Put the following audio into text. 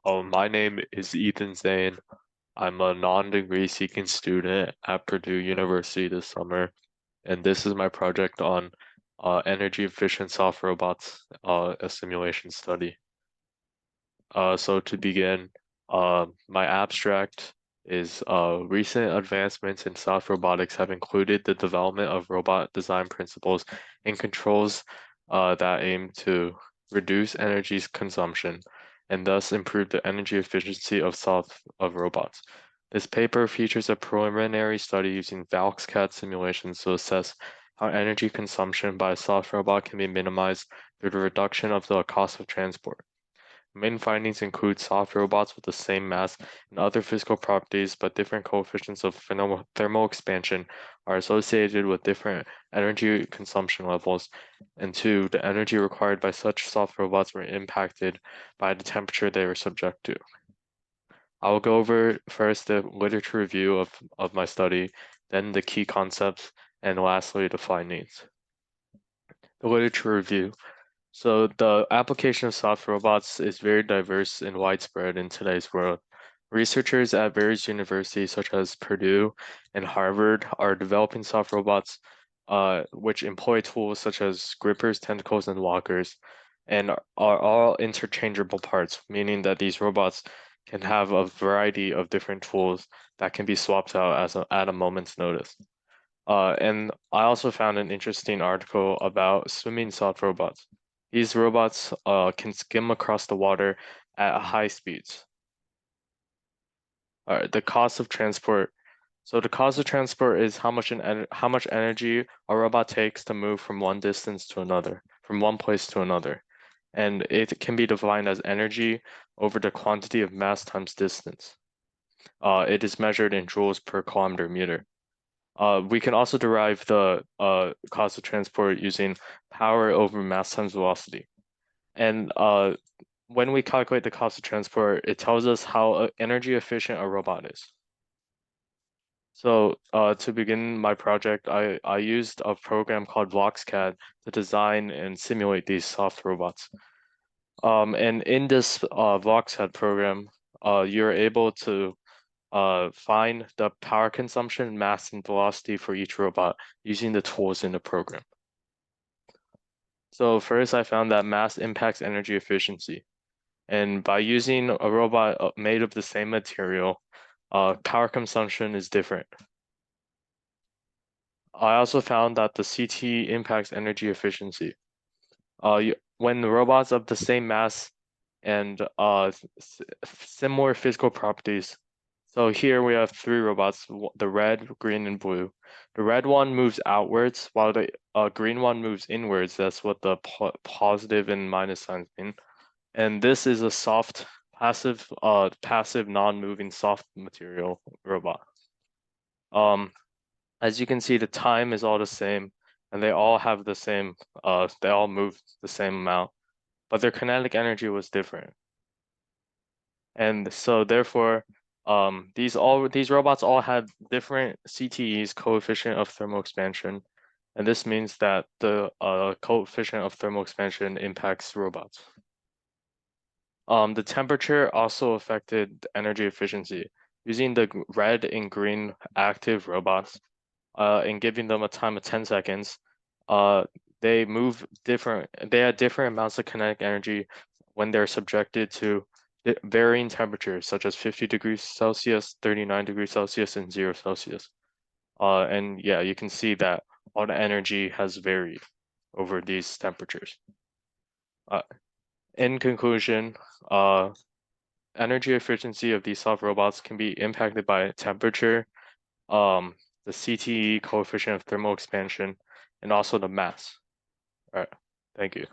My name is Ethan Zane. I'm a non-degree seeking student at Purdue University this summer, and this is my project on energy efficient soft robots, a simulation study. So to begin, my abstract is recent advancements in soft robotics have included the development of robot design principles and controls that aim to reduce energy consumption and thus improve the energy efficiency of robots. This paper features a preliminary study using ValxCAD simulations to assess how energy consumption by a soft robot can be minimized through the reduction of the cost of transport. Main findings include soft robots with the same mass and other physical properties, but different coefficients of thermal expansion are associated with different energy consumption levels. And two, the energy required by such soft robots were impacted by the temperature they were subject to. I will go over first the literature review of my study, then the key concepts, and lastly the findings. The literature review. So the application of soft robots is very diverse and widespread in today's world. Researchers at various universities such as Purdue and Harvard are developing soft robots which employ tools such as grippers, tentacles, and walkers, and are all interchangeable parts, meaning that these robots can have a variety of different tools that can be swapped out at a moment's notice. And I also found an interesting article about swimming soft robots. These robots can skim across the water at high speeds. The cost of transport. So the cost of transport is how much energy a robot takes to move from one distance to another, from one place to another. And it can be defined as energy over the quantity of mass times distance. It is measured in joules per kilometer meter. We can also derive the cost of transport using power over mass times velocity. And when we calculate the cost of transport, it tells us how energy efficient a robot is. So to begin my project, I used a program called VoxCAD to design and simulate these soft robots. And in this VoxCAD program, you're able to find the power consumption, mass, and velocity for each robot using the tools in the program. So first, I found that mass impacts energy efficiency. And by using a robot made of the same material, power consumption is different. I also found that the CT impacts energy efficiency. When robots of the same mass and similar physical properties. So here we have three robots, the red, green, and blue. The red one moves outwards while the green one moves inwards. That's what the positive and minus signs mean. And this is a soft, passive non-moving soft material robot. As you can see, the time is all the same, and they all have the same, they all move the same amount, but their kinetic energy was different. And so therefore, these robots all had different CTEs, coefficient of thermal expansion, and this means that the coefficient of thermal expansion impacts robots. The temperature also affected energy efficiency. Using the red and green active robots, and giving them a time of 10 seconds, they had different amounts of kinetic energy when they're subjected to varying temperatures, such as 50 degrees Celsius, 39 degrees Celsius, and 0 Celsius. And yeah, you can see that all the energy has varied over these temperatures. In conclusion, energy efficiency of these soft robots can be impacted by temperature, the CTE, coefficient of thermal expansion, and also the mass. All right, thank you.